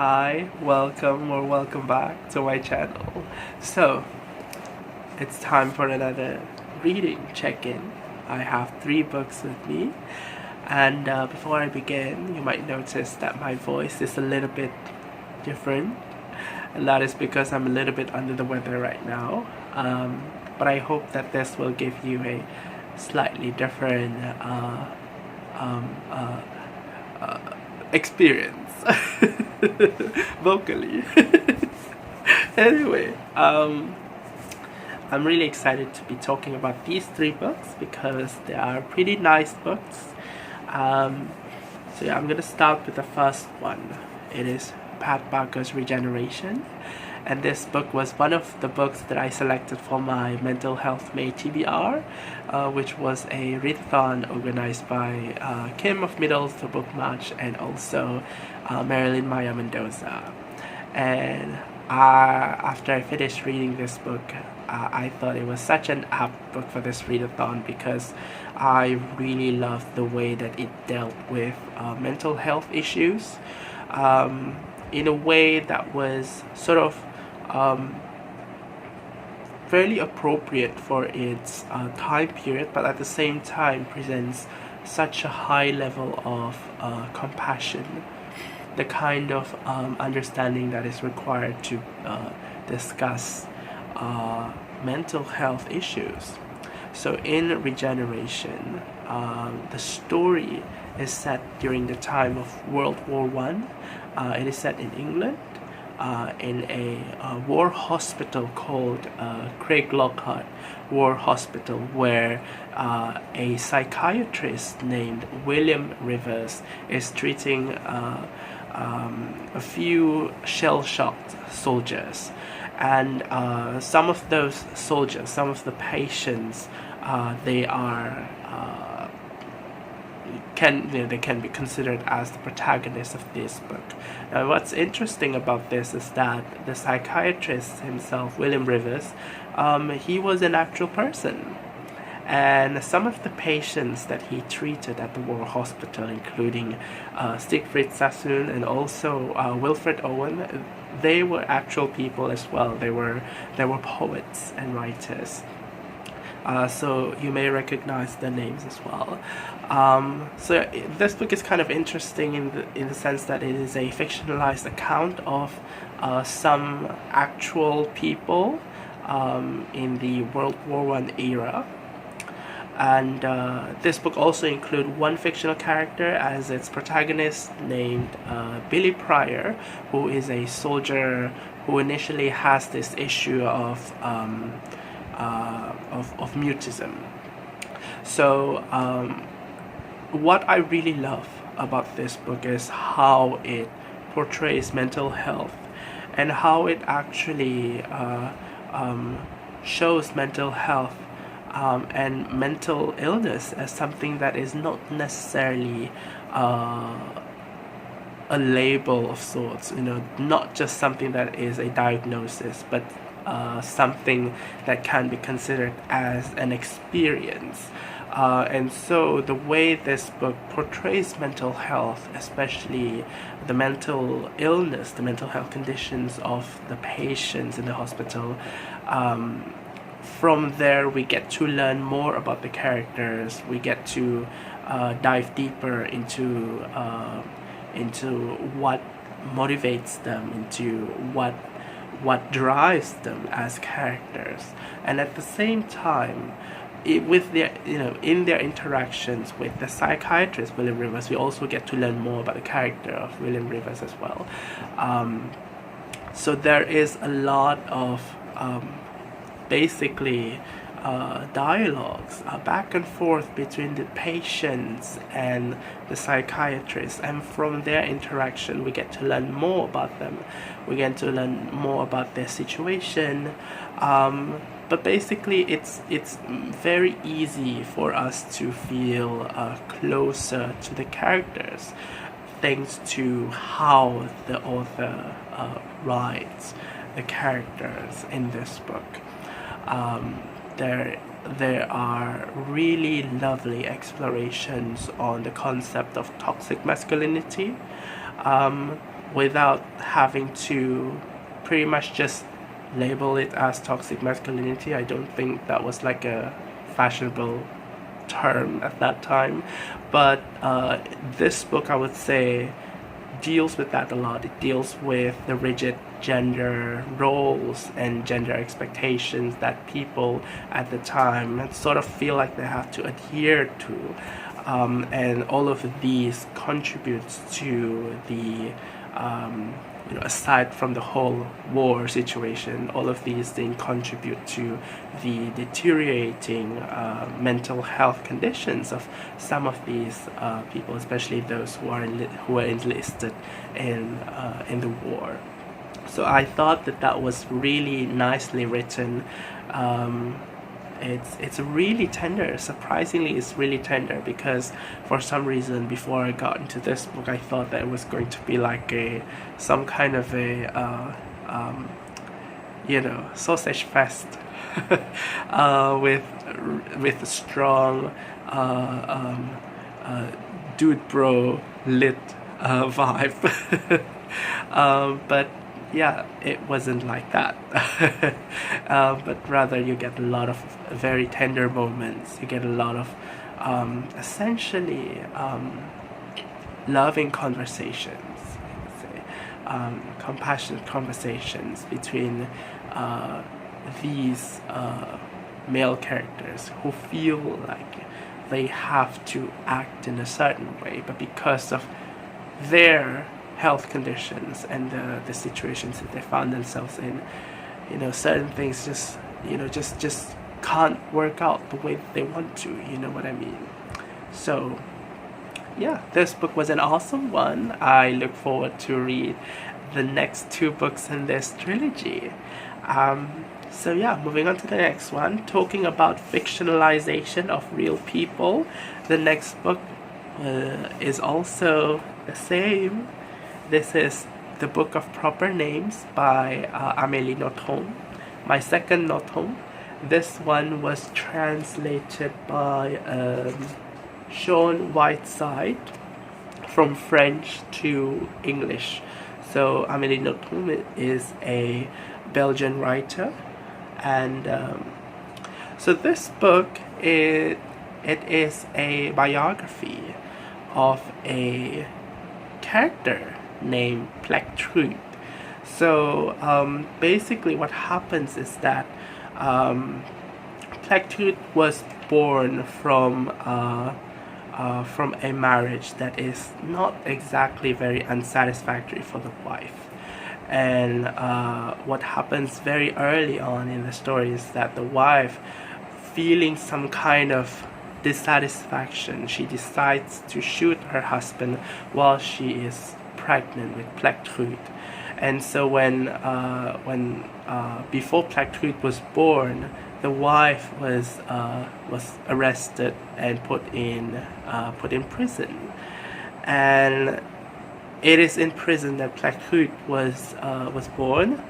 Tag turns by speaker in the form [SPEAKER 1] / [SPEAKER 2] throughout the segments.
[SPEAKER 1] Hi, welcome or welcome back to my channel. So, it's time for another reading check-in. I have 3 books with me, and before I begin, you might notice that my voice is a little bit different, and that is because I'm a little bit under the weather right now. But I hope that this will give you a slightly different experience vocally. Anyway, I'm really excited to be talking about these 3 books because they are pretty nice books. So yeah, I'm gonna start with the first one. It is Pat Barker's Regeneration, and this book was one of the books that I selected for my Mental Health May TBR, which was a readathon organized by Kim of MIDDLEoftheBookMARCH and also Marilyn Maya Mendoza. And after I finished reading this book, I thought it was such an apt book for this readathon because I really loved the way that it dealt with mental health issues in a way that was sort of fairly appropriate for its time period, but at the same time presents such a high level of compassion, the kind of understanding that is required to discuss mental health issues. So in Regeneration, the story is set during the time of World War I. It is set in England, in a war hospital called Craig Lockhart War Hospital, where a psychiatrist named William Rivers is treating a few shell-shocked soldiers. And some of those soldiers, some of the patients, they can be considered as the protagonists of this book. Now, what's interesting about this is that the psychiatrist himself, William Rivers, he was an actual person. And some of the patients that he treated at the war hospital, including Siegfried Sassoon and also Wilfred Owen, they were actual people as well. They were poets and writers. So you may recognize their names as well. So this book is kind of interesting in the sense that it is a fictionalized account of some actual people in the World War I era. And this book also includes one fictional character as its protagonist named Billy Pryor, who is a soldier who initially has this issue of mutism. So what I really love about this book is how it portrays mental health and how it actually shows mental health and mental illness as something that is not necessarily a label of sorts, not just something that is a diagnosis, but something that can be considered as an experience. And so the way this book portrays mental health, especially the mental illness, the mental health conditions of the patients in the hospital, from there we get to learn more about the characters. We get to dive deeper into what motivates them, into what drives them as characters, and at the same time, with their in their interactions with the psychiatrist William Rivers, we also get to learn more about the character of William Rivers as well. So there is a lot of basically dialogues back and forth between the patients and the psychiatrist, and from their interaction we get to learn more about them. We get to learn more about their situation, but basically it's very easy for us to feel closer to the characters thanks to how the author writes the characters in this book. There are really lovely explorations on the concept of toxic masculinity, without having to pretty much just label it as toxic masculinity. I don't think that was like a fashionable term at that time, but this book, I would say, deals with that a lot. It deals with the rigid gender roles and gender expectations that people at the time sort of feel like they have to adhere to, and all of these contributes to the aside from the whole war situation, all of these things contribute to the deteriorating mental health conditions of some of these people, especially those who are enlisted in the war. So I thought that was really nicely written. It's really tender. Surprisingly, it's really tender, because for some reason before I got into this book, I thought that it was going to be like some kind of a sausage fest with a strong dude bro lit vibe. But yeah, it wasn't like that. But rather you get a lot of very tender moments. You get a lot of essentially loving conversations, I would say, compassionate conversations between these male characters who feel like they have to act in a certain way, but because of their health conditions and the situations that they found themselves in, certain things just can't work out the way they want to, you know what I mean? So yeah, this book was an awesome one. I look forward to read the next 2 books in this trilogy. So yeah, moving on to the next one, talking about fictionalization of real people. The next book is also the same. This is The Book of Proper Names by Amélie Nothomb, my second Nothomb. This one was translated by Shaun Whiteside from French to English. So Amélie Nothomb is a Belgian writer, and so this book, it is a biography of a character named Plectrude. So basically what happens is that Plectrude was born from a marriage that is not exactly very unsatisfactory for the wife. And what happens very early on in the story is that the wife, feeling some kind of dissatisfaction, she decides to shoot her husband while she is pregnant with Plectrude. And so when before Plectrude was born, the wife was arrested and put in prison. And it is in prison that Plectrude was born,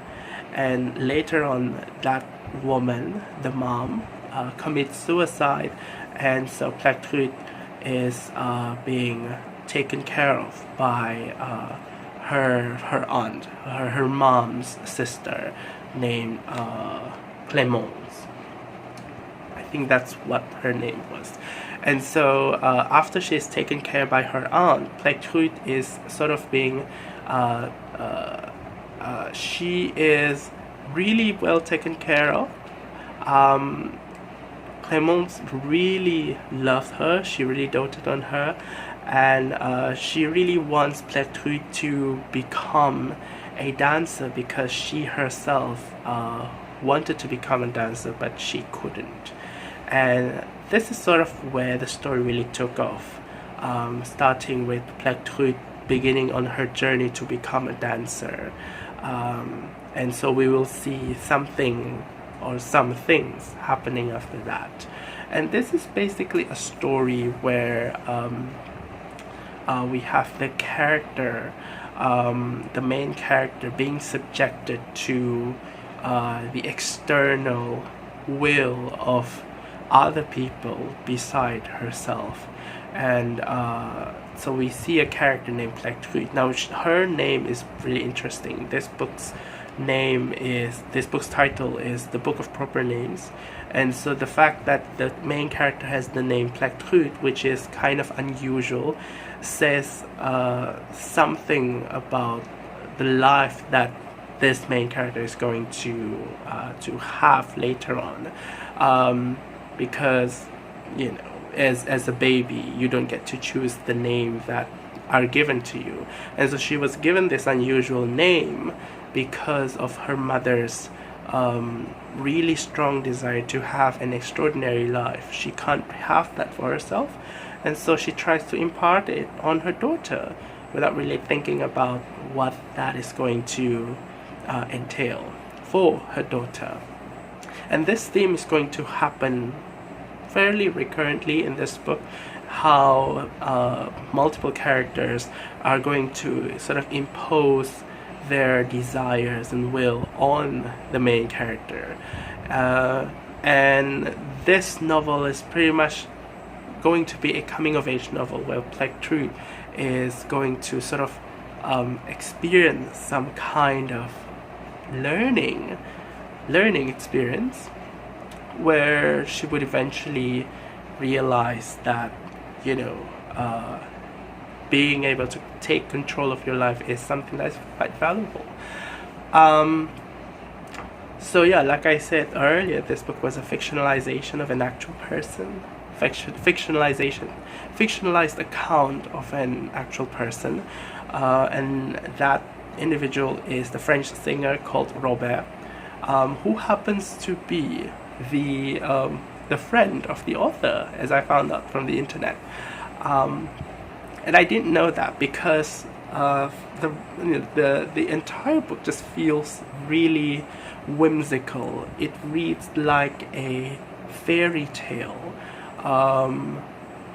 [SPEAKER 1] and later on that woman, the mom, commits suicide, and so Plectrude is being taken care of by her aunt, her mom's sister, named Clémence. I think that's what her name was. And so after she is taken care by her aunt, Plectrude is sort of being she is really well taken care of. Clémence really loved her. She really doted on her, and she really wants Plectrude to become a dancer, because she herself wanted to become a dancer, but she couldn't. And this is sort of where the story really took off, starting with Plectrude beginning on her journey to become a dancer. And so we will see something or some things happening after that. And this is basically a story where we have the character, the main character, being subjected to the external will of other people beside herself. And so we see a character named Plectrude. Now her name is really interesting. This book's title is The Book of Proper Names, and so the fact that the main character has the name Plectrude, which is kind of unusual, says something about the life that this main character is going to have later on, because as a baby you don't get to choose the name that are given to you, and so she was given this unusual name because of her mother's really strong desire to have an extraordinary life. She can't have that for herself, and so she tries to impart it on her daughter without really thinking about what that is going to entail for her daughter. And this theme is going to happen fairly recurrently in this book, how multiple characters are going to sort of impose their desires and will on the main character. And this novel is pretty much going to be a coming-of-age novel where Plectrude is going to sort of experience some kind of learning experience, where she would eventually realize that being able to take control of your life is something that's quite valuable. So yeah, like I said earlier, this book was a fictionalization of an actual person, fictionalized account of an actual person, and that individual is the French singer called Robert, who happens to be the friend of the author, as I found out from the internet. And I didn't know that because the entire book just feels really whimsical. It reads like a fairy tale.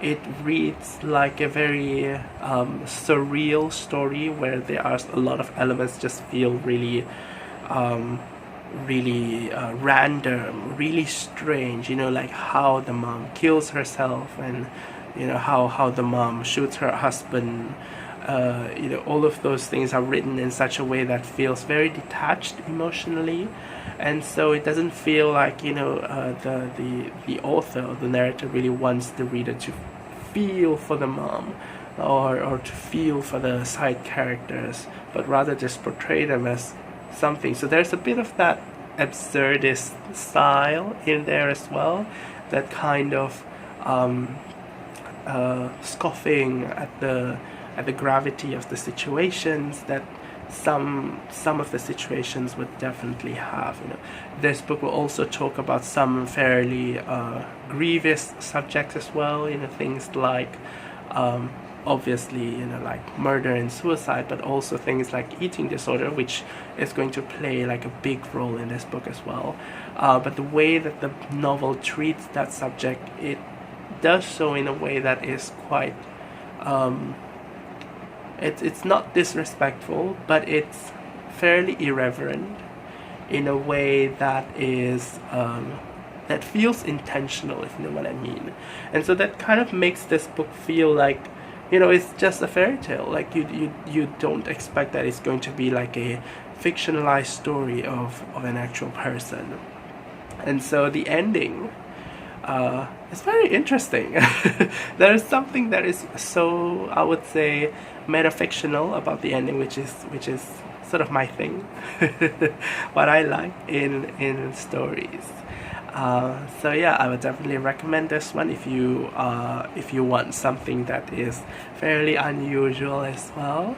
[SPEAKER 1] It reads like a very surreal story where there are a lot of elements just feel really random, really strange, like how the mom kills herself, and how the mom shoots her husband. All of those things are written in such a way that feels very detached emotionally, and so it doesn't feel like the author or the narrator really wants the reader to feel for the mom or to feel for the side characters, but rather just portray them as something. So there's a bit of that absurdist style in there as well, that kind of scoffing at the gravity of the situations that some of the situations would definitely have. This book will also talk about some fairly grievous subjects as well, things like obviously like murder and suicide, but also things like eating disorder, which is going to play like a big role in this book as well. But the way that the novel treats that subject, it does so in a way that is quite it's not disrespectful, but it's fairly irreverent in a way that is that feels intentional, if you know what I mean. And so that kind of makes this book feel like it's just a fairy tale. Like you don't expect that it's going to be like a fictionalized story of an actual person. And so the ending is very interesting. There is something that is so, I would say, metafictional about the ending, which is sort of my thing. What I like in stories. So yeah, I would definitely recommend this one if you want something that is fairly unusual as well.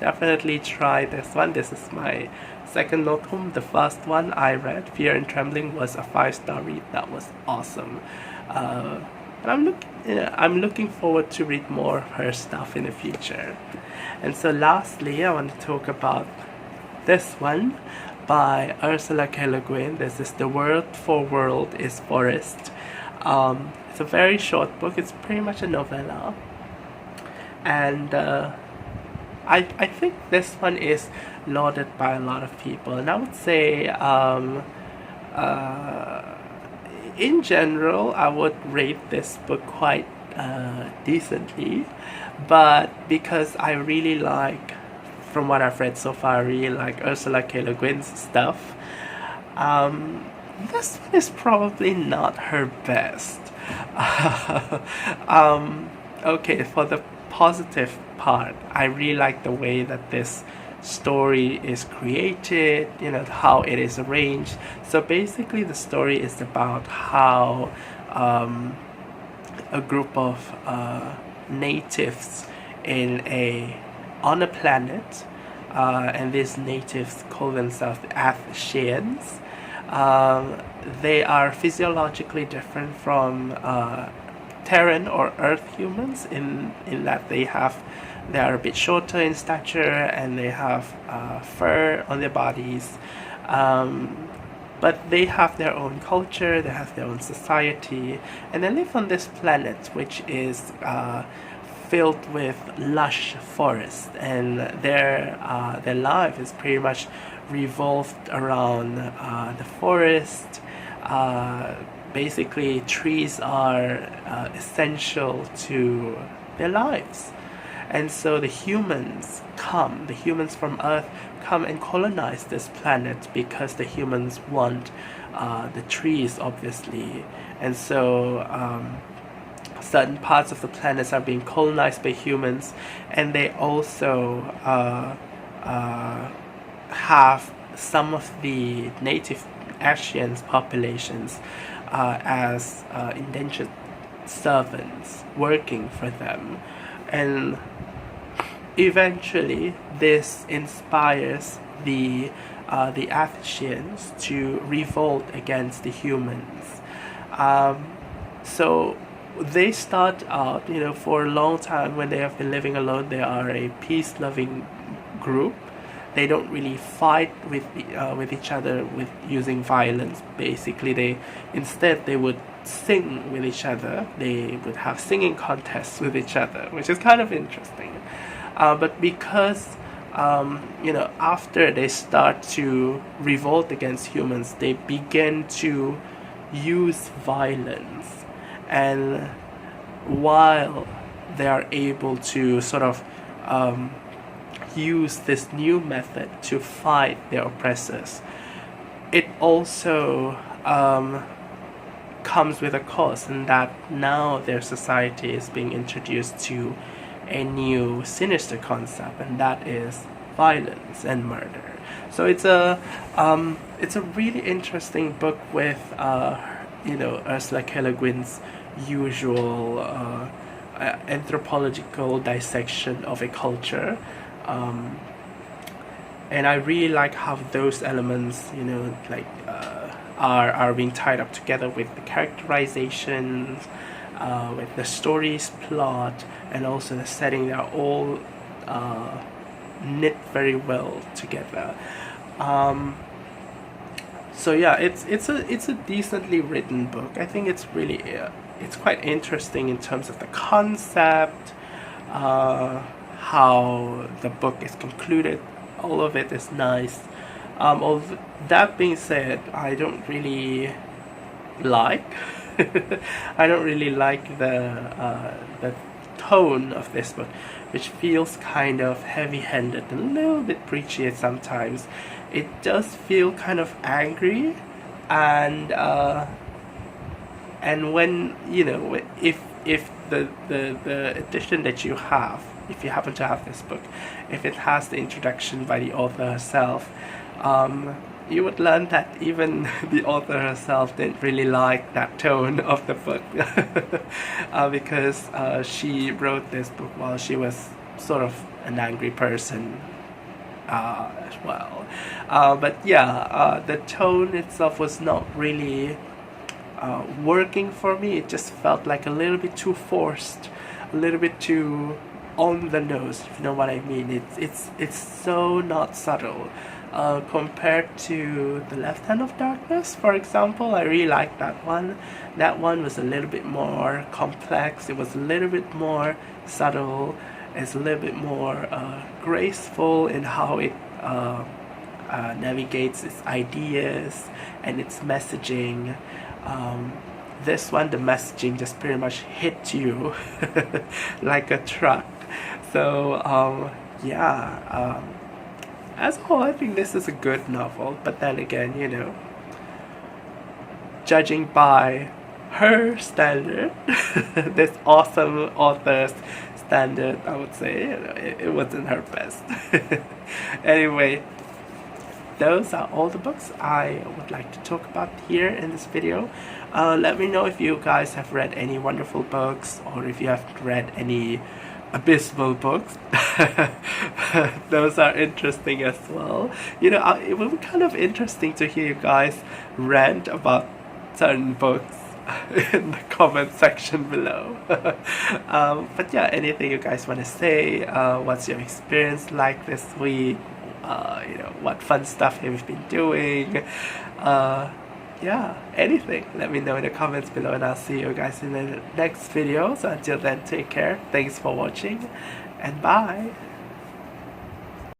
[SPEAKER 1] Definitely try this one. This is my second Nothomb. The first one I read, Fear and Trembling, was a 5-star read. That was awesome. And I'm looking forward to read more of her stuff in the future. And so lastly, I want to talk about this one by Ursula K. Le Guin. This is The Word for World is Forest. It's a very short book. It's pretty much a novella. And I think this one is lauded by a lot of people. And I would say in general, I would rate this book quite decently. But because I really like, from what I've read so far, I really like Ursula K. Le Guin's stuff. This one is probably not her best. Okay, for the positive part, I really like the way that this story is created, how it is arranged. So basically the story is about how a group of natives on a planet, and these natives call themselves Athsheans. They are physiologically different from Terran or Earth humans in that they are a bit shorter in stature, and they have fur on their bodies. But they have their own culture, they have their own society, and they live on this planet which is filled with lush forest, and their life is pretty much revolved around the forest. Basically, trees are essential to their lives. And so the humans from Earth come and colonize this planet because the humans want the trees, obviously. And so certain parts of the planet are being colonized by humans, and they also have some of the native Asian populations as indentured servants working for them. And eventually this inspires the Athsheans to revolt against the humans. So they start out, for a long time, when they have been living alone, they are a peace-loving group. They don't really fight with each other with using violence. Basically, they would sing with each other. They would have singing contests with each other, which is kind of interesting. But because after they start to revolt against humans, they begin to use violence, and while they are able to sort of use this new method to fight their oppressors, it also comes with a cost, and that now their society is being introduced to a new sinister concept, and that is violence and murder. So it's a really interesting book with Ursula K. Le Guin's usual anthropological dissection of a culture. And I really like how those elements, are being tied up together with the characterizations, with the story's plot, and also the setting. They're all knit very well together. So yeah, it's a decently written book. I think it's really it's quite interesting in terms of the concept, how the book is concluded. All of it is nice. All that being said, I don't really like the tone of this book, which feels kind of heavy-handed, a little bit preachy at sometimes. It does feel kind of angry, and when if the edition that you have, if you happen to have this book, if it has the introduction by the author herself, you would learn that even the author herself didn't really like that tone of the book, because she wrote this book while she was sort of an angry person as well. But yeah, the tone itself was not really working for me. It just felt like a little bit too forced, a little bit too on the nose, if you know what I mean. It's so not subtle. Compared to The Left Hand of Darkness, for example, I really liked that one. That one was a little bit more complex. It was a little bit more subtle. It's a little bit more graceful in how it navigates its ideas and its messaging. this one, the messaging just pretty much hit you like a truck. So yeah, as a whole, I think this is a good novel, but then again, you know, judging by her standard, this awesome author's standard, I would say, you know, it wasn't her best. Anyway, those are all the books I would like to talk about here in this video. Let me know if you guys have read any wonderful books, or if you have read any abysmal books. Those are interesting as well. You know, it would be kind of interesting to hear you guys rant about certain books in the comment section below. But yeah, anything you guys want to say, what's your experience like this week, you know, what fun stuff have you been doing, yeah, anything, let me know in the comments below, and I'll see you guys in the next video. So until then, take care, thanks for watching, and bye.